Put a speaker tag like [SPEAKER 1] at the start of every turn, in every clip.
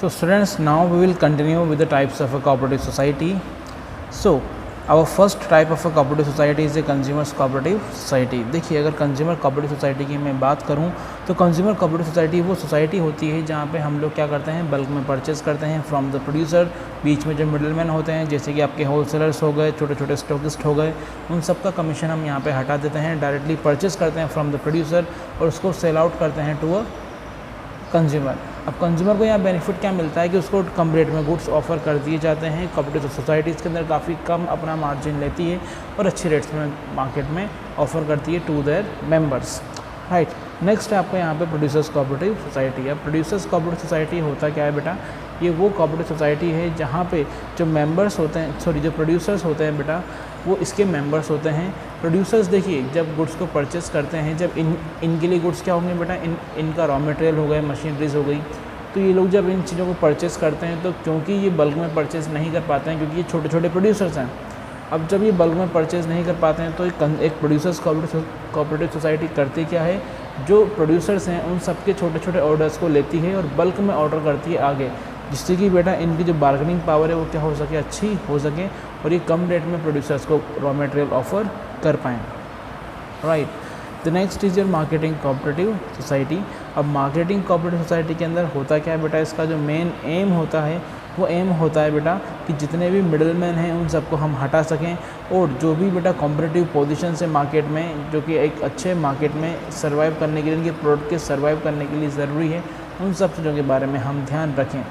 [SPEAKER 1] So students, now we will continue with the types of a cooperative society. So our first type of a cooperative society is a consumers cooperative society. देखिए, अगर consumer cooperative society की मैं बात करूं तो consumer cooperative society वो society होती है जहां पे हम लोग क्या करते हैं, बल्क में परचेज करते हैं फ्रॉम द प्रोड्यूसर। बीच में जो मिडलमैन होते हैं जैसे कि आपके होलसेलर्स हो गए, छोटे छोटे स्टॉकिस्ट हो गए, उन सब का कमीशन हम यहाँ पे हटा देते हैं, डायरेक्टली परचेज करते हैं फ्रॉम द प्रोड्यूसर और उसको सेल आउट करते हैं टू अ कंज्यूमर। अब कंज्यूमर को यहाँ बेनिफिट क्या मिलता है कि उसको कम रेट में गुड्स ऑफर कर दिए जाते हैं। कोऑपरेटिव सोसाइटीज़ के अंदर काफ़ी कम अपना मार्जिन लेती है और अच्छे रेट्स में मार्केट में ऑफर करती है to their members, right. Next है आपको यहाँ पे प्रोड्यूसर्स कोऑपरेटिव सोसाइटी। अब प्रोड्यूसर्स कोऑपरेटिव सोसाइटी होता क्या है बेटा, ये वो कोऑपरेटिव सोसाइटी है जहाँ पे जो मेंबर्स होते हैं, जो प्रोड्यूसर्स होते हैं बेटा, वो इसके मेंबर्स होते हैं। प्रोड्यूसर्स देखिए जब गुड्स को परचेस करते हैं, जब इनके लिए गुड्स क्या होंगे बेटा, इनका रॉ मटेरियल हो गए, मशीनरीज हो गई, तो ये लोग जब इन चीज़ों को परचेस करते हैं तो क्योंकि ये बल्क में परचेस नहीं कर पाते हैं क्योंकि ये छोटे छोटे प्रोड्यूसर्स हैं। अब जब ये बल्क में परचेज नहीं कर पाते हैं तो एक प्रोड्यूसर्स कोऑपरेटिव सोसाइटी करती क्या है, जो प्रोड्यूसर्स हैं उन सबके छोटे छोटे ऑर्डर्स को लेती है और बल्क में ऑर्डर करती है आगे, जिससे कि बेटा इनकी जो बार्गेनिंग पावर है वो क्या हो सके, अच्छी हो सके और ये कम रेट में प्रोड्यूसर्स को रॉ मटेरियल ऑफर कर पाएँ, right. The next is your marketing cooperative society. अब मार्केटिंग कोऑपरेटिव सोसाइटी के अंदर होता क्या है बेटा, इसका जो मेन एम होता है वो एम होता है बेटा कि जितने भी मिडल मैन हैं उन सबको हम हटा सकें और जो भी बेटा कॉम्पिटिटिव पोजीशन से मार्केट में, जो कि एक अच्छे मार्केट में सर्वाइव करने के लिए, इनके प्रोडक्ट के सर्वाइव करने के लिए ज़रूरी है, उन सब चीज़ों के बारे में हम ध्यान रखें।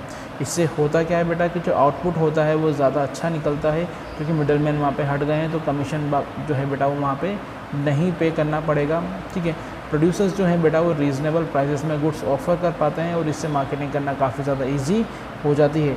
[SPEAKER 1] इससे होता क्या है बेटा कि जो आउटपुट होता है वो ज़्यादा अच्छा निकलता है क्योंकि मिडल मैन वहाँ पर हट गए हैं तो कमीशन जो है बेटा वो वहाँ पर नहीं पे करना पड़ेगा, ठीक है। प्रोड्यूसर्स जो हैं बेटा वो रीज़नेबल प्राइसेस में गुड्स ऑफर कर पाते हैं और इससे मार्केटिंग करना काफ़ी ज़्यादा इजी हो जाती है।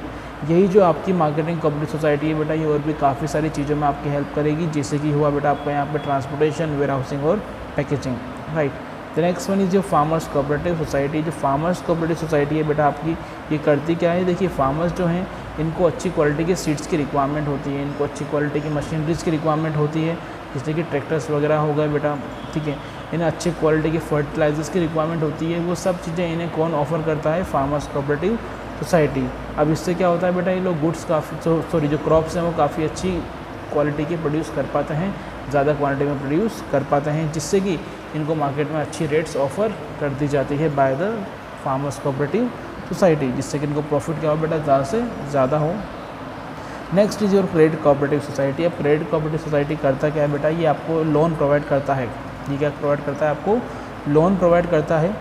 [SPEAKER 1] यही जो आपकी मार्केटिंग कोऑपरेटिव सोसाइटी है बेटा, ये और भी काफ़ी सारी चीज़ों में आपकी हेल्प करेगी, जैसे कि हुआ बेटा आपका यहाँ पे ट्रांसपोर्टेशन, वेयर हाउसिंग और packaging, right. The next one is जो फार्मर्स कोऑपरेटिव सोसाइटी। जो फार्मर्स कोऑपरेटिव सोसाइटी है बेटा आपकी, ये करती क्या है, देखिए फार्मर्स जो हैं इनको अच्छी क्वालिटी के सीड्स की रिक्वायरमेंट होती है, इनको अच्छी क्वालिटी की मशीनरीज की रिक्वायरमेंट होती है, जैसे कि ट्रैक्टर्स वगैरह हो गए बेटा, ठीक है। इन्हें अच्छी क्वालिटी के फर्टिलाइजर्स की रिक्वायरमेंट होती है, वो सब चीज़ें इन्हें कौन ऑफर करता है, फार्मर्स कोऑपरेटिव सोसाइटी। अब इससे क्या होता है बेटा, ये लोग गुड्स काफ़ी जो क्रॉप्स हैं वो काफ़ी अच्छी क्वालिटी के प्रोड्यूस कर पाते हैं, ज़्यादा क्वांटिटी में प्रोड्यूस कर पाते हैं, जिससे कि इनको मार्केट में अच्छी रेट्स ऑफर कर दी जाती है by the farmers cooperative society, जिससे कि इनको प्रॉफिट क्या हो बेटा, ज़्यादा से ज़्यादा हो। Next is your credit cooperative society. अब क्रेडिट कोऑपरेटिव सोसाइटी करता क्या है बेटा, ये आपको लोन प्रोवाइड करता है। ये क्या प्रोवाइड करता है, आपको लोन प्रोवाइड करता है।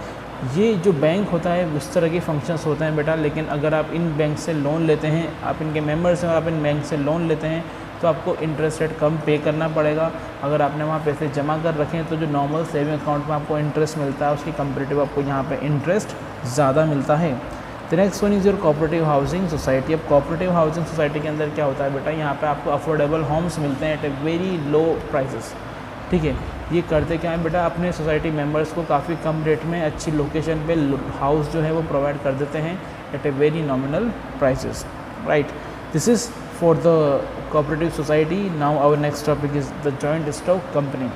[SPEAKER 1] ये जो बैंक होता है उस तरह के फंक्शंस होते हैं बेटा, लेकिन अगर आप इन बैंक से लोन लेते हैं, आप इनके मेंबर्स हैं और आप इन बैंक से लोन लेते हैं तो आपको इंटरेस्ट रेट कम पे करना पड़ेगा। अगर आपने वहाँ पैसे जमा कर रखे हैं तो जो नॉर्मल सेविंग अकाउंट में आपको इंटरेस्ट मिलता है उसकी कंपेरेटिव आपको यहाँ पे इंटरेस्ट ज़्यादा मिलता है। The next one is your cooperative housing society. अब कोऑपरेटिव हाउसिंग सोसाइटी के अंदर क्या होता है बेटा, यहाँ पे आपको अफोर्डेबल होम्स मिलते हैं at a very low prices, ठीक है। ये करते क्या है बेटा, अपने सोसाइटी मेंबर्स को काफ़ी कम रेट में अच्छी लोकेशन पे हाउस जो है वो प्रोवाइड कर देते हैं at a very nominal prices, right. This is for the cooperative society. Now our next topic is the joint stock company.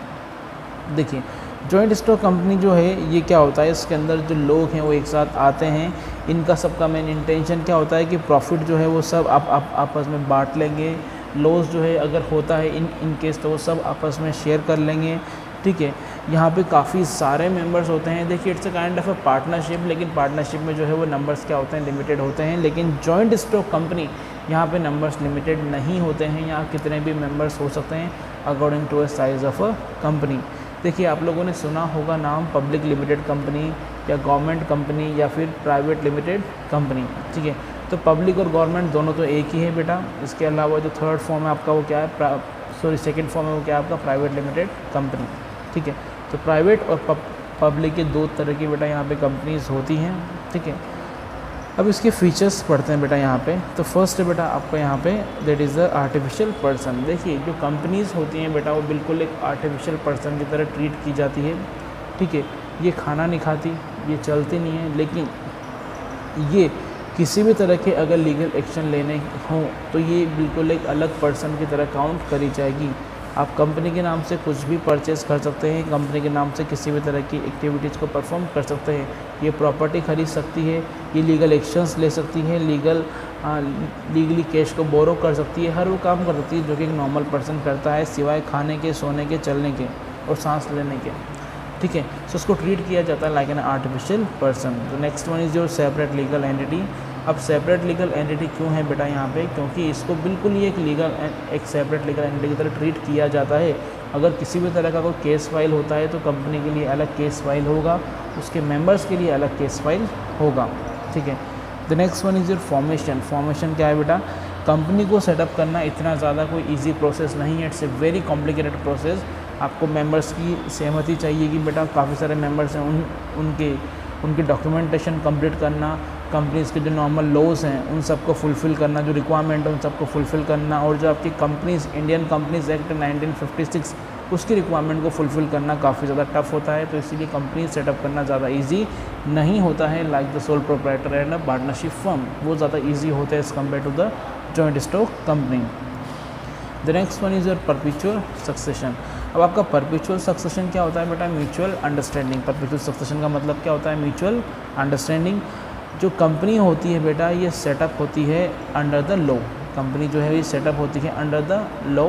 [SPEAKER 1] देखिए जॉइंट स्टॉक कंपनी जो है ये क्या होता है, इसके अंदर जो लोग हैं वो एक साथ आते हैं, इनका सबका मेन इंटेंशन क्या होता है कि प्रॉफिट जो है वो सब आप आपस में बांट लेंगे, लॉस जो है अगर होता है इन केस तो वो सब आपस में शेयर कर लेंगे, ठीक है। यहाँ पे काफ़ी सारे मेंबर्स होते हैं। देखिए it's a kind of a partnership, लेकिन पार्टनरशिप में जो है वो नंबर्स क्या होते हैं, लिमिटेड होते हैं। लेकिन जॉइंट स्टॉक कंपनी यहाँ पे नंबर्स लिमिटेड नहीं होते हैं, यहाँ कितने भी मेंबर्स हो सकते हैं according to a size of a company. देखिए आप लोगों ने सुना होगा नाम पब्लिक लिमिटेड कंपनी या गवर्नमेंट कंपनी या फिर प्राइवेट लिमिटेड कंपनी, ठीक है। तो पब्लिक और गवर्नमेंट दोनों तो एक ही है बेटा। इसके अलावा जो थर्ड फॉर्म है आपका वो क्या है, सेकंड फॉर्म है वो क्या है आपका, प्राइवेट लिमिटेड कंपनी, ठीक है। तो प्राइवेट और पब्लिक के दो तरह की बेटा यहाँ पे कंपनीज़ होती हैं, ठीक है। अब इसके फीचर्स पढ़ते हैं बेटा यहाँ पे। तो फर्स्ट है बेटा आपका यहाँ पे that is the artificial person. देखिए जो कंपनीज़ होती हैं बेटा वो बिल्कुल एक आर्टिफिशियल पर्सन की तरह ट्रीट की जाती है, ठीक है। ये खाना नहीं खाती, ये चलती नहीं है, लेकिन ये किसी भी तरह के अगर लीगल एक्शन लेने हों तो ये बिल्कुल एक अलग पर्सन की तरह काउंट करी जाएगी। आप कंपनी के नाम से कुछ भी परचेज़ कर सकते हैं, कंपनी के नाम से किसी भी तरह की एक्टिविटीज़ को परफॉर्म कर सकते हैं। ये प्रॉपर्टी खरीद सकती है, ये लीगल एक्शंस ले सकती है, लीगली कैश को बोरो कर सकती है, हर वो काम कर सकती है जो कि एक नॉर्मल पर्सन करता है, सिवाय खाने के, सोने के, चलने के और सांस लेने के। ठीक है, सो उसको ट्रीट किया जाता है लाइक एन आर्टिफिशियल पर्सन। तो next one is your separate legal entity. अब सेपरेट लीगल एंटिटी क्यों है बेटा यहाँ पे? क्योंकि इसको बिल्कुल ही एक सेपरेट लीगल एंटिटी की तरह ट्रीट किया जाता है। अगर किसी भी तरह का कोई केस फाइल होता है तो कंपनी के लिए अलग केस फाइल होगा, उसके मेंबर्स के लिए अलग केस फाइल होगा। ठीक है, the next one is your formation. Formation क्या है बेटा? कंपनी को सेटअप करना इतना ज़्यादा कोई ईजी प्रोसेस नहीं है, it's a very complicated process. आपको मेंबर्स की सहमति चाहिए कि बेटा काफ़ी सारे मेंबर्स हैं, उनके डॉक्यूमेंटेशन कंप्लीट करना, कंपनीज़ के जो नॉर्मल लॉज हैं उन सबको फुलफ़िल करना, जो रिक्वायरमेंट है उन सबको फुलफ़िल करना, और जो आपकी कंपनीज़ इंडियन कंपनीज़ एक्ट 1956 उसकी रिक्वायरमेंट को फुलफ़िल करना काफ़ी ज़्यादा टफ होता है। तो इसीलिए कंपनी सेटअप करना ज़्यादा इजी नहीं होता है like the sole proprietor and a partnership firm, वो ज़्यादा ईजी होता है as compare to the joint stock company. The next one is your perpetual succession. अब आपका परपेचुअल सक्सेशन क्या होता है बेटा? Mutual understanding. परपेचुअल सक्सेशन का मतलब क्या होता है? Mutual understanding. जो कंपनी होती है बेटा ये सेटअप होती है अंडर द लॉ। कंपनी जो है ये सेटअप होती है अंडर द लॉ।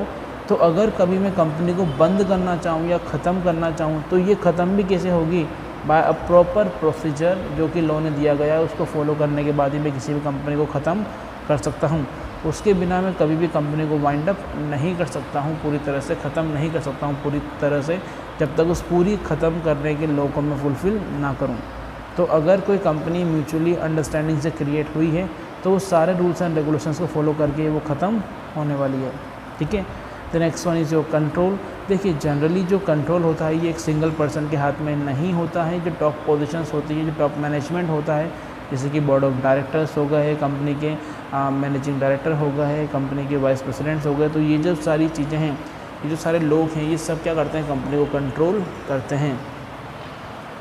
[SPEAKER 1] तो अगर कभी मैं कंपनी को बंद करना चाहूँ या ख़त्म करना चाहूँ तो ये ख़त्म भी कैसे होगी? बाय अ प्रॉपर प्रोसीजर जो कि लॉ ने दिया गया है, उसको फॉलो करने के बाद ही मैं किसी भी कंपनी को ख़त्म कर सकता हूँ। उसके बिना मैं कभी भी कंपनी को वाइंड अप नहीं कर सकता हूँ, पूरी तरह से ख़त्म नहीं कर सकता हूँ पूरी तरह से, जब तक उस पूरी ख़त्म करने के लॉ को मैं फुलफ़िल ना करूँ। तो अगर कोई कंपनी म्यूचुअली अंडरस्टैंडिंग से क्रिएट हुई है तो वो सारे रूल्स एंड रेगुलेशंस को फॉलो करके वो ख़त्म होने वाली है। ठीक है, the next one is your control. देखिए जनरली जो कंट्रोल होता है ये एक सिंगल पर्सन के हाथ में नहीं होता है। जो टॉप पोजीशंस होती है, जो टॉप मैनेजमेंट होता है, जैसे कि बोर्ड ऑफ डायरेक्टर्स हो गए, कंपनी के मैनेजिंग डायरेक्टर हो गए, कंपनी के वाइस प्रेसिडेंट्स हो गए, तो ये जो सारी चीज़ें हैं, ये जो सारे लोग हैं, ये सब क्या करते हैं? कंपनी को कंट्रोल करते हैं।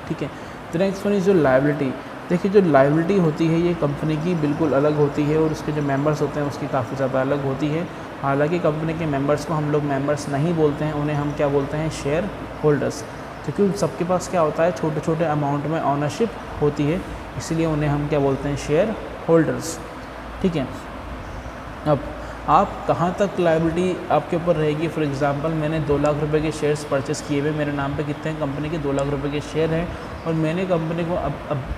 [SPEAKER 1] ठीक है, द नेक्स्ट वन इज़ जो लायबिलिटी। देखिए जो लायबिलिटी होती है ये कंपनी की बिल्कुल अलग होती है और उसके जो मेंबर्स होते हैं उसकी काफ़ी ज़्यादा अलग होती है। हालांकि कंपनी के मेंबर्स को हम लोग मेंबर्स नहीं बोलते हैं, उन्हें हम क्या बोलते हैं? Share holders. क्योंकि उन सबके पास क्या होता है? छोटे छोटे अमाउंट में ऑनरशिप होती है, इसलिए उन्हें हम क्या बोलते हैं? Share holders. ठीक है, अब आप कहाँ तक लायबिलिटी आपके ऊपर रहेगी? फॉर एग्जांपल मैंने 2 लाख रुपए के शेयर्स परचेस किए हुए, मेरे नाम पे कितने हैं? कंपनी के 2 लाख रुपए के शेयर हैं और मैंने कंपनी को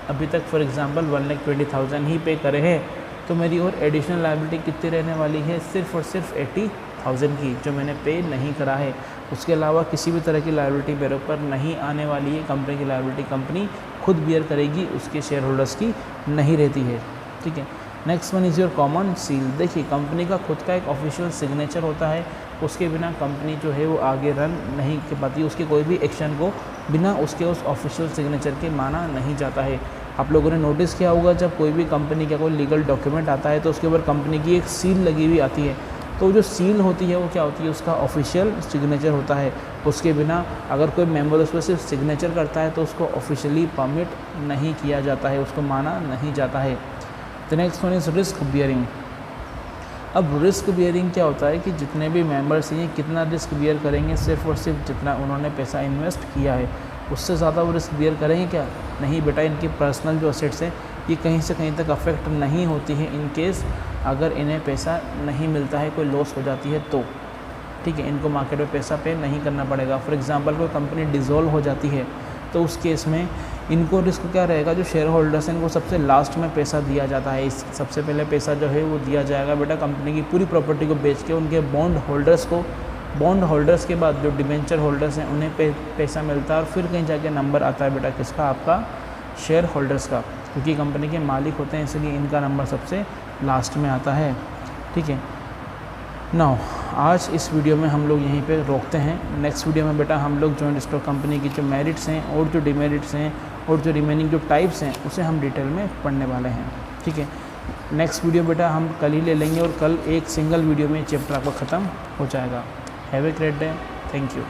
[SPEAKER 1] अभी तक फॉर एग्जांपल 1,20,000 ही पे करे हैं, तो मेरी और एडिशनल लायबिलिटी कितनी रहने वाली है? सिर्फ और सिर्फ 80,000 की, जो मैंने पे नहीं करा है। उसके अलावा किसी भी तरह की लायबिलिटी मेरे ऊपर नहीं आने वाली है। कंपनी की लायबिलिटी कंपनी खुद बियर करेगी, उसके शेयर होल्डर्स की नहीं रहती है। ठीक है, next one is your common seal. देखिए कंपनी का खुद का एक ऑफिशियल सिग्नेचर होता है, उसके बिना कंपनी जो है वो आगे रन नहीं कर पाती। उसके कोई भी एक्शन को बिना उसके उस ऑफिशियल सिग्नेचर के माना नहीं जाता है। आप लोगों ने नोटिस किया होगा जब कोई भी कंपनी का कोई लीगल डॉक्यूमेंट आता है तो उसके ऊपर कंपनी की एक सील लगी हुई आती है। तो जो सील होती है वो क्या होती है? उसका ऑफिशियल सिग्नेचर होता है। उसके बिना अगर कोई मेंबर उस पर सिर्फ सिग्नेचर करता है तो उसको ऑफिशियली परमिट नहीं किया जाता है, उसको माना नहीं जाता है। The next one is risk bearing. अब रिस्क बियरिंग क्या होता है कि जितने भी मेंबर्स हैं कितना रिस्क बियर करेंगे? सिर्फ और सिर्फ जितना उन्होंने पैसा इन्वेस्ट किया है, उससे ज़्यादा वो रिस्क बियर करेंगे क्या? नहीं बेटा, इनकी पर्सनल जो असेट्स हैं ये कहीं से कहीं तक अफेक्ट नहीं होती है इन केस अगर इन्हें पैसा नहीं मिलता है, कोई लॉस हो जाती है तो। ठीक है, इनको मार्केट में पैसा पे नहीं करना पड़ेगा। फॉर एग्जांपल कोई कंपनी डिज़ोल्व हो जाती है तो उस केस में इनको रिस्क क्या रहेगा? जो शेयर होल्डर्स हैं इनको सबसे लास्ट में पैसा दिया जाता है। इस सबसे पहले पैसा जो है वो दिया जाएगा बेटा कंपनी की पूरी प्रॉपर्टी को बेच के उनके बॉन्ड होल्डर्स को। बॉन्ड होल्डर्स के बाद जो डिबेंचर होल्डर्स हैं उन्हें पैसा मिलता है और फिर कहीं जाके नंबर आता है बेटा किसका? आपका शेयर होल्डर्स का, क्योंकि कंपनी के मालिक होते हैं इसलिए इनका नंबर सबसे लास्ट में आता है। ठीक है, नाउ आज इस वीडियो में हम लोग यहीं पे रोकते हैं। नेक्स्ट वीडियो में बेटा हम लोग जॉइंट स्टॉक कंपनी की जो मेरिट्स हैं और जो डिमेरिट्स हैं और जो रिमेनिंग जो टाइप्स हैं उसे हम डिटेल में पढ़ने वाले हैं। ठीक है, नेक्स्ट वीडियो बेटा हम कल ही ले लेंगे और कल एक सिंगल वीडियो में चैप्टर आपका ख़त्म हो जाएगा। Have a great day, thank you.